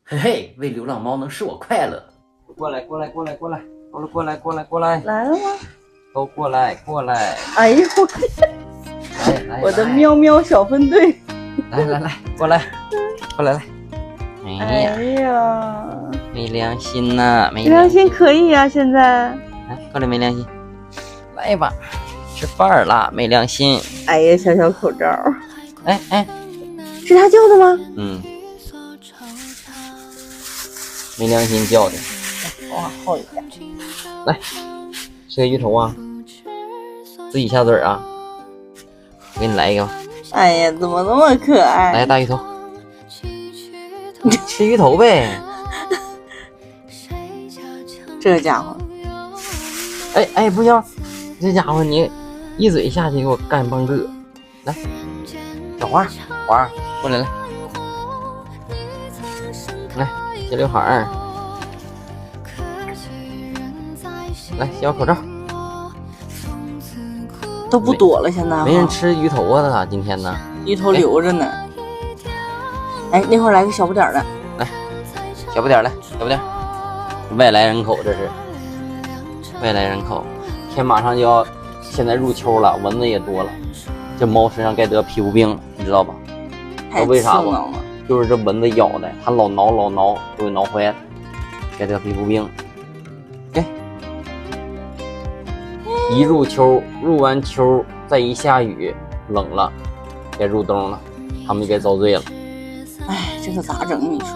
嘿嘿，喂流浪猫能使我快乐。过来，过来，过来，过来，过来，过来，过来，来了吗？都过来，过来，哎呦，来，我的喵喵小分队！来，过来，过来，来。哎哎呀，呀，没良心呐，没良心可以呀、现在。哎，过来，没良心，来吧，吃饭了，没良心。哎呀，小口罩，哎，是他叫的吗？嗯，没良心叫的。往后一点。来，吃个鱼头啊，自己下嘴啊。我给你来一个吧，哎呀，怎么那么可爱？来大鱼头，吃鱼头呗。这家伙，哎，不行，这家伙你一嘴下去给我干半个。来，小花过来，来小刘海儿，来小口罩。都不躲了，现在没人吃鱼头啊，咋今天呢？鱼头留着呢。哎，那会儿来个小不点儿的，来，小不点儿来，小不点儿，外来人口这是外来人口。天马上就要，现在入秋了，蚊子也多了，这猫身上该得皮肤病了，你知道吧？太为啥不？刺挠了。就是这蚊子咬的，它老挠，都给挠坏了，该得皮肤病。给，一入秋，入完秋再一下雨，冷了，该入冬了，他们就该遭罪了。哎，这可咋整？你说？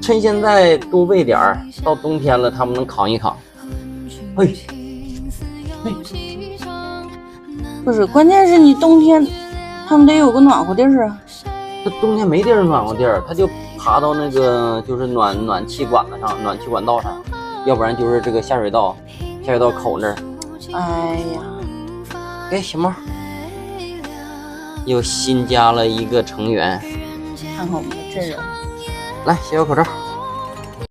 趁现在多喂点儿，到冬天了他们能扛一扛。嘿，不是，关键是你冬天，他们得有个暖和地儿啊。这冬天没地儿暖和地儿，它就爬到那个就是暖气管子上，暖气管道上，要不然就是这个下水道口那儿。哎呀，给小猫，又新加了一个成员，看看我们的阵容。来小口罩。